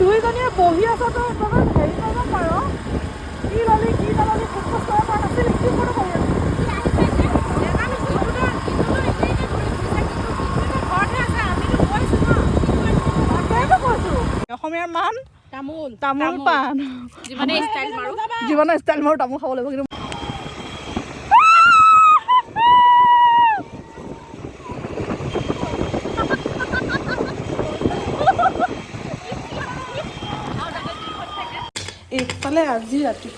দুইজনীয়ে বহি আছা তো তখন হেৰি কৰিব পাৰ কি ললি ফোকাছ কৰিব পৰা নাছিল কি কৰিব কৰি অসমীয়াৰ মান তামোল পাণ জীৱনৰ ষ্টাইল মাৰো তামোল খাব লাগিব কিন্তু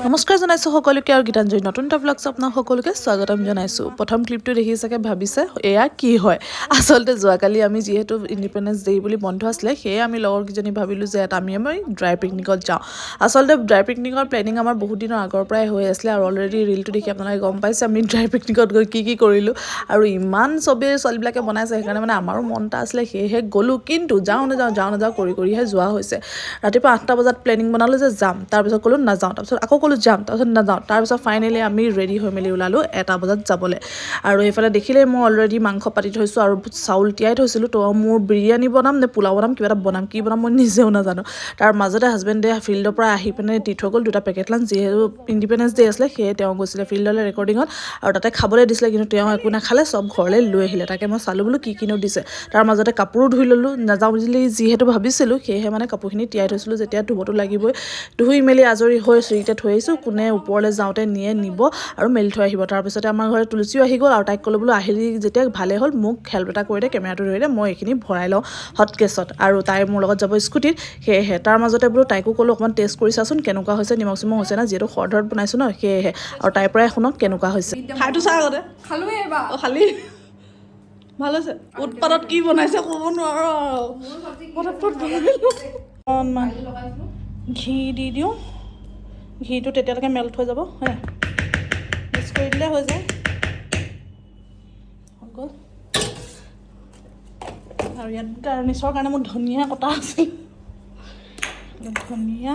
নমস্কাৰ জনাইছোঁ সকলোকে আৰু গীতাঞ্জলি নতুন এটা ব্লগছ আপোনাক সকলোকে স্বাগতম জনাইছোঁ। প্ৰথম ক্লিপটো দেখি চাগে ভাবিছে এয়া কি হয়। আচলতে যোৱাকালি আমি যিহেতু ইণ্ডিপেণ্ডেন্স ডে বুলি বন্ধ আছিলে সেয়ে আমি লগৰকেইজনী ভাবিলোঁ যে আমি ড্ৰাই পিকনিকত যাওঁ। আচলতে ড্ৰাই পিকনিকৰ প্লেনিং আমাৰ বহুত দিনৰ আগৰ পৰাই হৈ আছিলে আৰু অলৰেডি ৰিলটো দেখি আপোনালোকে গম পাইছে আমি ড্ৰাই পিকনিকত গৈ কি কৰিলোঁ আৰু ইমান চবেই ছোৱালীবিলাকে বনাইছে সেইকাৰণে মানে আমাৰো মন এটা আছিলে সেয়েহে গ'লোঁ কিন্তু যাওঁ নাযাওঁ কৰিহে যোৱা হৈছে। ৰাতিপুৱা 8টা বজাত প্লেনিং বনালোঁ যে যাম তাৰপিছত ক'লোঁ নাযাওঁ তাৰপিছত আকৌ ক'লোঁ যাম তাৰপিছত নাযাওঁ তাৰপিছত ফাইনেলি আমি ৰেডি হৈ মেলি ওলালোঁ 1টা বজাত যাবলৈ আৰু এইফালে দেখিলে মই অলৰেডি মাংস পাতি থৈছোঁ আৰু চাউল তিয়াই থৈছিলোঁ তো মোৰ বিৰিয়ানী বনাম নে পোলাও বনাম কিবা এটা বনাম কি বনাম মই নিজেও নাজানো। তাৰ মাজতে হাজবেণ্ডে ফিল্ডৰ পৰা আহি পিনে দি থৈ গ'ল 2টা পেকেট লাঞ্চ যিহেতু ইণ্ডিপেণ্ডেন্স ডে আছিলে সেয়ে তেওঁ গৈছিলে ফিল্ডলৈ ৰেকৰ্ডিঙত আৰু তাতে খাবলৈ দিছিলে কিন্তু তেওঁ একো নাখালে চব ঘৰলৈ লৈ আহিলে। তাকে মই চালোঁ বোলো কিনো দিছে তাৰ মাজতে কাপোৰো ধুই ল'লোঁ নাযাওঁ বুলি যিহেতু ভাবিছিলোঁ সেয়েহে মানে কাপোৰখিনি তিয়াই থৈছিলোঁ যেতিয়া ধুবতো লাগিবই ধুই মেলি আজৰি হৈ চুৰিতে থৈ আহিছোঁ কোনে ওপৰলৈ যাওঁতে নিব আৰু মেলি থৈ আহিব। তাৰপিছতে আমাৰ ঘৰত তুলসীও আহি গ'ল আৰু তাইক ক'লোঁ বোলো আহিলি যেতিয়া ভালে হ'ল মোক হেল্প এটা কৰি দে কেমেৰাটো ধৰি দে মই এইখিনি ভৰাই লওঁ হটকেছত আৰু তাই মোৰ লগত যাব স্কুটিত সেয়েহে তাৰ মাজতে বোলো তাইকো ক'লোঁ অকণমান টেষ্ট কৰি চাচোন কেনেকুৱা হৈছে নিমখ চিমখ হৈছে না যিহেতু খৰধৰত বনাইছোঁ ন সেয়েহে আৰু তাইৰ পৰাই শুনক কেনেকুৱা হৈছে। খাইটো চা আগতে খালোঁ এইবাৰ খালি ভাল হৈছে উৎপাদত কি বনাইছে ক'ব নোৱাৰো অকণমান ঘি দি দিওঁ ঘিটো তেতিয়ালৈকে মেল্ট হৈ যাব হে মিক্স কৰি দিলে হৈ যায় হৈ গ'ল। আৰু ইয়াত গাৰ্নিছৰ কাৰণে মোৰ ধনিয়া কটা আছিল ধনিয়া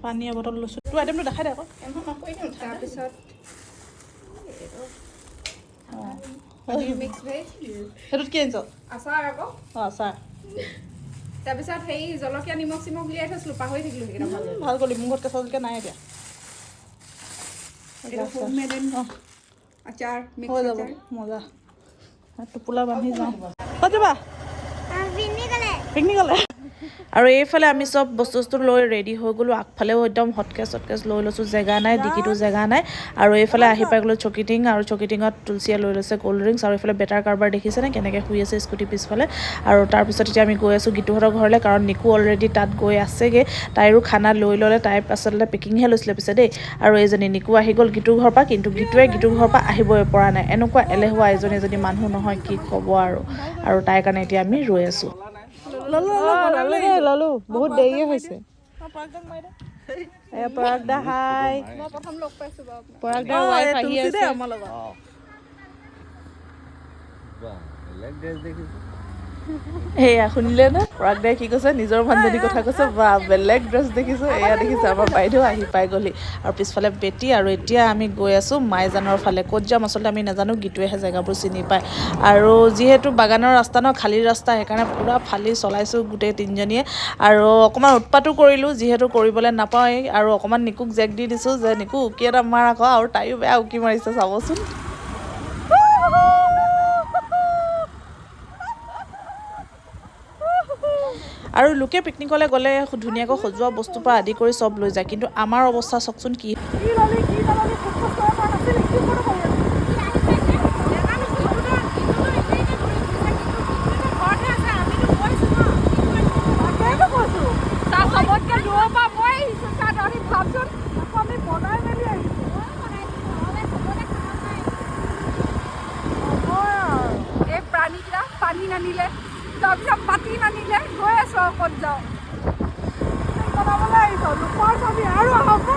পানী বটল লৈছোঁ তোৰ আইটেমটো দেখাই দে আকৌ তাৰপিছত সেইটোত কি আনিছ আচাৰ আকৌ অঁ আচাৰ তাৰপিছত সেই জলকীয়া নিমখ চিমখ উলিয়াই থৈছিলোঁ পাহৰি থাকিলোঁ সেইকেইটা ভাল কৰিলি মোৰ ঘৰত কেঁচা জলকীয়া নাই এতিয়া আচাৰ হৈ যাব মজা টোপোলা বান্ধি যাওঁ ক'ত যাবা পিকনিকলৈ আৰু এইফালে আমি চব বস্তু লৈ ৰেডি হৈ গ'লোঁ আগফালেও একদম হটকেছ লৈ লৈছোঁ জেগা নাই ডিকিটো জেগা নাই আৰু এইফালে আহি পাই গ'লোঁ চকিটিং আৰু চকিটিঙত তুলসীয়ে লৈ লৈছে ক'ল্ড ড্ৰিংকছ আৰু এইফালে বেটাৰ কাৰবাৰ দেখিছেনে কেনেকৈ শুই আছে স্কুটি পিছফালে আৰু তাৰপিছত এতিয়া আমি গৈ আছোঁ গীতুহঁতৰ ঘৰলৈ কাৰণ নিকু অলৰেডি তাত গৈ আছেগৈ তাইৰো খানা লৈ ল'লে তাই আচলতে পেকিংহে লৈছিলে পিছে দেই আৰু এইজনী নিকু আহি গ'ল গীতুৰ ঘৰৰ পৰা কিন্তু গীতুৱে গীতুৰ ঘৰৰ পৰা আহিবই পৰা নাই এনেকুৱা এলেহুৱা এজনী মানুহ নহয় কি ক'ব আৰু তাইৰ কাৰণে এতিয়া আমি ৰৈ আছোঁ ললো বহুত দেৰিয়ে হৈছে পৰাগদা হাই মই প্ৰথম লগ পাইছোঁ বাৰু পৰাগদাৰ ৱাইফ আহি আছে আমাৰ লগত এয়া শুনিলে নে পৰাগদাই কি কৈছে নিজৰ মানুহজনীৰ কথা কৈছে বা বেলেগ ড্ৰেছ দেখিছোঁ এয়া দেখিছোঁ আমাৰ বাইদেউ আহি পাই গ'লি আৰু পিছফালে বেটি আৰু এতিয়া আমি গৈ আছোঁ মাইজানৰ ফালে ক'ত যাম আচলতে আমি নাজানো গীতুৱেহে জেগাবোৰ চিনি পায় আৰু যিহেতু বাগানৰ ৰাস্তা ন খালী ৰাস্তা সেইকাৰণে পূৰা ফালি চলাইছোঁ গোটেই তিনিজনীয়ে আৰু অকণমান উৎপাতো কৰিলোঁ যিহেতু কৰিবলৈ নাপাওঁৱেই আৰু অকণমান নিকুক জেক দি দিছোঁ যে নিকু উকি এটা মাৰ আকৌ আৰু তাইও বেয়া উকি মাৰিছে চাবচোন আৰু লোকে পিকনিকলৈ গ'লে ধুনীয়াকৈ সজোৱা বস্তুৰ পৰা আদি কৰি চব লৈ যায় কিন্তু আমাৰ অৱস্থা চাওকচোন কি পানী নানিলে তাৰপিছত মাটি নানিলে গৈ আছোঁ আৰু ক'ত যাওঁ বনাবলৈ আহিছোঁ লোকৰ ছবি আৰু হ'ব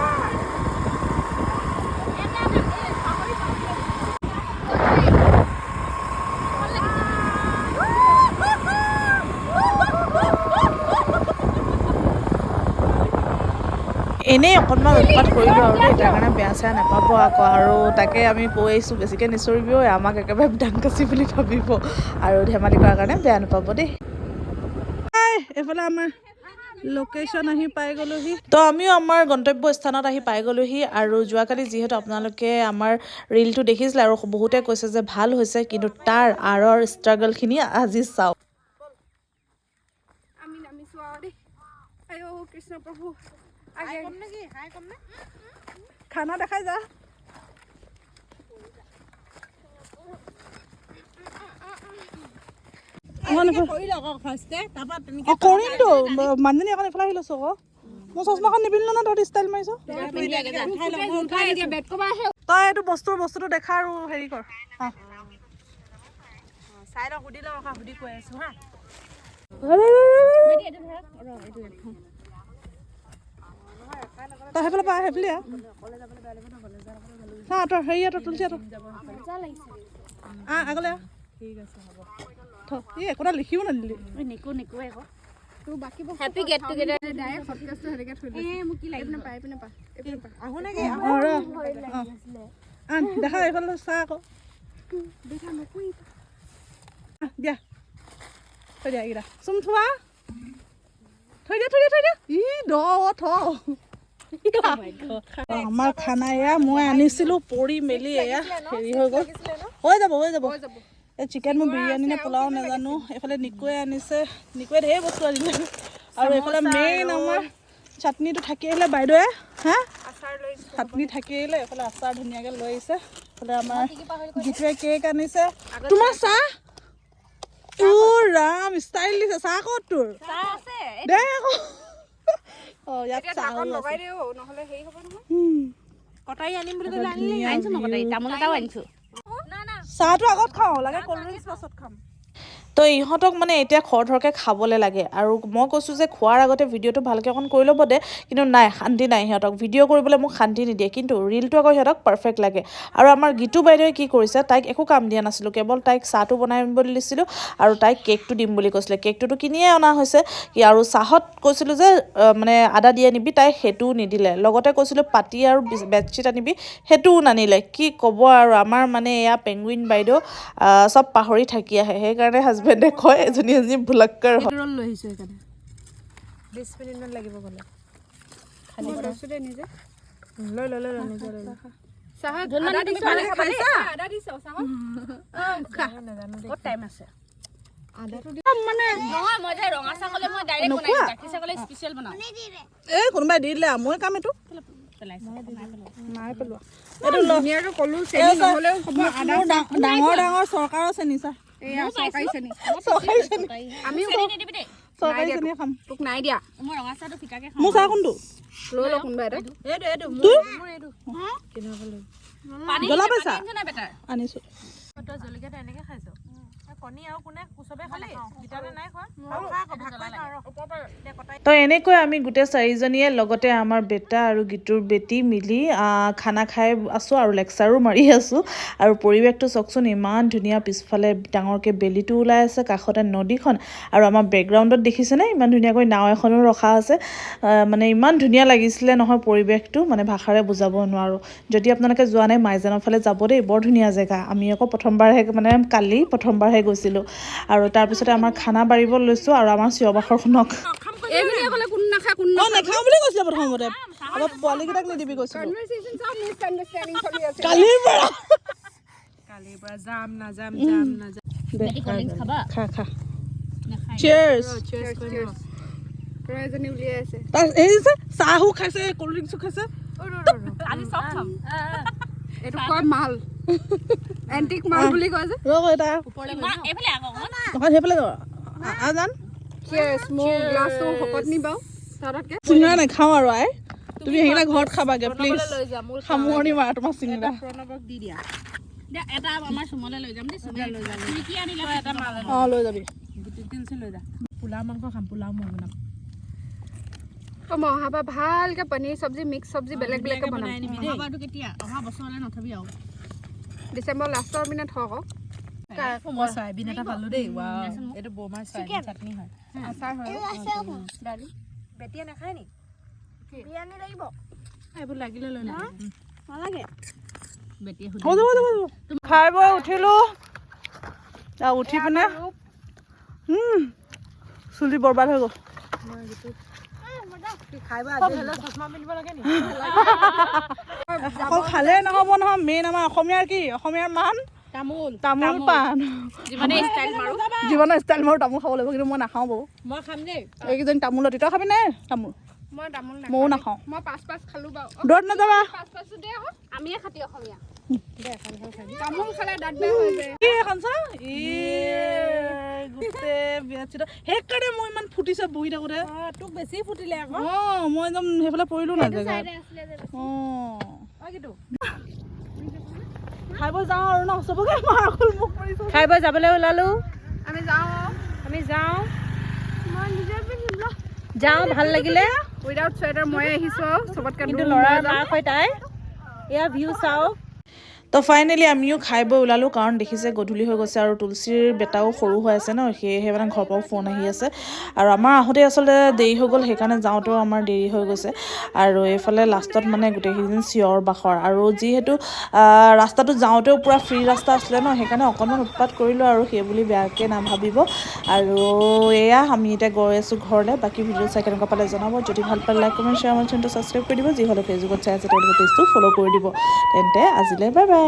এনেই অকণমান উৎপাত কৰিলোঁ আৰু দেই, তাৰ কাৰণে বেয়া চেয়া নাপাব আকৌ। আৰু তাকে আমি কৈ আহিছোঁ বেছিকৈ নিচৰিবিও, আমাক একেবাৰে ডাংকাচি বুলি ভাবিব, আৰু ধেমালি কৰাৰ কাৰণে বেয়া নাপাব দেই। এইফালে আমাৰ লোকেশ্যন আহি পাই গ'লোহি। তো আমিও আমাৰ গন্তব্য স্থানত আহি পাই গ'লোহি। আৰু যোৱাকালি যিহেতু আপোনালোকে আমাৰ ৰিলটো দেখিছিলে আৰু বহুতে কৈছে যে ভাল হৈছে, কিন্তু তাৰ আঁৰৰ ষ্ট্ৰাগলখিনি আজি চাওক। আমি নামিছোঁ আৰু দেই। আইও কৃষ্ণ প্ৰভু, খানা দেখাই যা। কৰিমতো মানুহজনী এখন এইফালে আহি লৈছো আকৌ। মোৰ চশমাখন নিপিন্ধিলো ন, তহঁতি ষ্টাইল মাৰিছ। তই এইটো বস্তুটো দেখা আৰু হেৰি কৰ। চাই লওঁ, সুধি লওঁ, সুধি কৈ আছো হা। তই সেইফালে পা, সেইফালে তই হেৰি তুলসী আগলে ঠিক আছে হ'ব। একোটা লিখিও নাদিলি। হেপী গেট টুগেডাৰ আহো নেকি? দেখা এইফালে চা আকৌ দিয়া, থৈ দিয়া এইকেইটা চুম থোৱা, থৈ দিয়া ই আমাৰ খানা এয়া মই আনিছিলো পৰি মেলি এয়া হেৰি হৈ গ'ল। হৈ যাব এই চিকেন মোৰ বিৰিয়ানী নে পোলাও নাজানো। এইফালে নিকুৱে আনিছে, নিকুৱে ঢেৰ বস্তু আনিলে। আৰু এইফালে মেইন আমাৰ চাটনিটো থাকি আহিলে বাইদেৱে, হা চাটনি থাকি আহিলে। এইফালে আচাৰ ধুনীয়াকৈ লৈ আহিছে। এইফালে আমাৰ গীতুৱে কেক আনিছে। তোমাৰ চাহ ৰাম ষ্টাইল দিছে। চাহ ক'ত তোৰ দে আকৌ। ইয়াত চাহ লগাই দিও নহ'লে হেৰি হ'ব নহয়। কটাৰী আনিম বুলি ক'লে আনিছো, মই কটাৰী তামোল এটাও আনিছো। চাহটো আগত খাওঁ, লাগে ক'ল্ড ড্ৰিংকছ পাছত খাম। তো ইহঁতক মানে এতিয়া খৰধৰকৈ খাবলৈ লাগে। আৰু মই কৈছোঁ যে খোৱাৰ আগতে ভিডিঅ'টো ভালকৈ অকণ কৰি ল'ব দে, কিন্তু নাই, শান্তি নাই সিহঁতক। ভিডিঅ' কৰিবলৈ মোক শান্তি নিদিয়ে, কিন্তু ৰিলটো আকৌ সিহঁতক পাৰফেক্ট লাগে। আৰু আমাৰ গীতু বাইদেৱে কি কৰিছে, তাইক একো কাম দিয়া নাছিলোঁ, কেৱল তাইক চাহটো বনাই বুলি দিছিলোঁ আৰু তাইক কেকটো দিম বুলি কৈছিলে। কেকটোতো কিনিয়ে অনা হৈছে, আৰু চাহত কৈছিলোঁ যে মানে আদা দিয়ে নিবি, তাই সেইটোও নিদিলে। লগতে কৈছিলোঁ পাতি আৰু বেডশ্বীট আনিবি, সেইটোও নানিলে। কি ক'ব আৰু, আমাৰ মানে এয়া পেংগুইন বাইদেউ চব পাহৰি থাকি আহে। সেইকাৰণে হাজবেণ্ডে কয় এজনী ভুলক্কৰ হয়। ৰ'ল লৈ আহিছোঁ সেইকাৰণে 20 মিনিটমান লাগিব গ'লে। খালি লৈছোঁ দে নিজে, লৈ নিজে লৈ চাহত আদা দিছোঁ, আদা দিছ চাহত নাজানো ক'ত টাইম আছে। আদাটো মানে নহয়, মই যে ৰঙা চাহ ক'লে মই ডাইৰেক্ট বনাই দিওঁ, গাখীৰ চাহ ক'লে স্পেচিয়েল বনাওঁ। এই কোনোবাই দি দিলে মই কাম এইটো নাই পেলোৱা। এইটো ধুনীয়াকৈ ক'লো চেনি নহ'লেও ডাঙৰ চৰকাৰৰ চেনি চা, চৰকাৰী চেনি আমিও চৰকাৰী চেনি খাম। তোক নাই দিয়া, মই ৰঙা চাহটো ফিকাকে খাওঁ। মোৰ চাহ কোনটো লৈ ল কোনোবা এটা। এইটো জ্বলা পাইছা আনিছো। তই জলকীয়াটো এনেকৈ খাইছ, কণী আৰু কোনে চবে খালে, গীতালে নাই খোৱা। তো এনেকৈ আমি গোটেই চাৰিজনীয়ে লগতে আমাৰ বেটা আৰু গীতুৰ বেটি মিলি খানা খাই আছোঁ আৰু লেকচাৰো মাৰি আছোঁ। আৰু পৰিৱেশটো চাওকচোন, ইমান ধুনীয়া। পিছফালে ডাঙৰকৈ বেলিটো ওলাই আছে, কাষতে নদীখন, আৰু আমাৰ বেকগ্ৰাউণ্ডত দেখিছেনে ইমান ধুনীয়াকৈ নাও এখনো ৰখা আছে। মানে ইমান ধুনীয়া লাগিছিলে নহয় পৰিৱেশটো, মানে ভাষাৰে বুজাব নোৱাৰোঁ। যদি আপোনালোকে যোৱা নাই মাইজানৰ ফালে যাব দেই, বৰ ধুনীয়া জেগা। আমি আকৌ প্ৰথমবাৰহে, মানে কালি প্ৰথমবাৰহে গৈছিলোঁ। আৰু তাৰপিছতে আমাৰ খানা বাঢ়িব লৈছোঁ, আৰু আমাৰ চিঞৰ বাখৰ শুনক। নাখাওঁ বুলি কৈছিলে প্ৰথমতে, অলপ পোৱালীকেইটাক নিদিবি কৈছিলোঁ। কালিৰ পৰা যাম নাযাম খা চিয়াৰ্ছ। এই যে চাহো খাইছে, ক'ল্ড ড্ৰিংকছো খাইছে। এইটো কয় মাল, এণ্টিক মাল বুলি কয় যে। ৰ'ব এটা সেইফালে যান মোৰ গ্লাছটো শকত নি বাৰু তাতকে চিঙৰা নাখাওঁ আৰু আই, তুমি সেইকেইটা ঘৰত খাবাগে প্লিজ। সামৰণি মাৰা তোমাৰ চিঙৰা। প্ৰণৱক দি দিয়া এটা, আমাৰ চুমলৈ লৈ যাম দেই। লৈ যাম, কি আনিলে এটা মাল লৈ যাবি, লৈ যা। পোলাও মাংস খাম, পোলাও মই বনাম। মই অহাবাৰ ভালকৈ পনীৰ চব্জি, মিক্স চব্জি বেলেগ বেলেগকৈ বনাই নিবি দেই। অহাবাৰটো কেতিয়া? অহা বছৰলৈ নথবি আৰু, ডিচেম্বৰ লাষ্টৰ পিনে থ আকৌ। মই চয়াবিন এটা পালোঁ দেই, এইটো বৌমাৰ চয়াবিন চাটনি হয়, আচাৰ হয়। বেটিয়ে নাখায় নি? বিৰিয়ানী লাগিব এইবোৰ লাগিলে লৈ না নালাগে বেটিয়ে হ'ব যাব যাব খাই বৈ উঠিলোঁ উঠি পিনে চুলি বৰবাদ হৈ গ'ল অকল খালে নহ'ব নহয় মেইন আমাৰ অসমীয়াৰ কি অসমীয়াৰ মান তামোল পাণ জীৱনৰ ষ্টাইল মাৰো তামোল খাব লাগিব কিন্তু মই নাখাওঁ বাৰু মই খাম দেই এইকেইজনী তামোলত তই খাবি নে তামোল মই তামোল ময়ো নাখাওঁ মই পাঁচ খালো বাৰু দূৰত নাযাবা পাঁচটো দে আকৌ আমিয়ে খাতি অসমীয়া তামোল খালে দাঁত বেয়া হৈ যায় কি এখন চা গোটেই বিয়াত চিত সেইকাৰণে মই ইমান ফুটিছে বহি থাকোঁতে তোক বেছি ফুটিলে আকৌ মই একদম সেইফালে পৰিলোঁ না জেগাত খাই বৈ যাওঁ আৰু ন চবকে মাৰ মোক কৰিছোঁ খাই বৈ যাবলৈ ওলালো আমি যাওঁ মই নিজে পিন্ধিম যাওঁ ভাল লাগিলে উইদাউট চুৱেটাৰ মই আহিছোঁ চবতকৈ কিন্তু ল'ৰাৰ মাক হয় তাই এয়া ভিউ চাওঁ তো ফাইনেলি আমিও খাই বৈ ওলালোঁ কাৰণ দেখিছে গধূলি হৈ গৈছে আৰু তুলসীৰ বেটাও সৰু হৈ আছে ন সেয়েহে মানে ঘৰৰ পৰাও ফোন আহি আছে আৰু আমাৰ আহোঁতে আচলতে দেৰি হৈ গ'ল সেইকাৰণে যাওঁতেও আমাৰ দেৰি হৈ গৈছে আৰু এইফালে লাষ্টত মানে গোটেইকেইদিন চিঞৰ বাখৰ আৰু যিহেতু ৰাস্তাটো যাওঁতেও পূৰা ফ্ৰী ৰাস্তা আছিলে ন সেইকাৰণে অকণমান উৎপাত কৰিলোঁ আৰু সেই বুলি বেয়াকৈ নাভাবিব আৰু এয়া আমি এতিয়া গৈ আছোঁ ঘৰলৈ বাকী ভিডিঅ' চাই কেনেকুৱা পালে জনাব যদি ভাল পালে লাইক কমেণ্ট শ্বেয়াৰ আমাৰ চেনেলটো ছাবস্ক্ৰাইব কৰি দিব যিসকলে ফেচবুকত চাই আছে তেওঁলোকে পেজটো ফ'ল' কৰি দিব তেন্তে আজিলৈ বাই বাই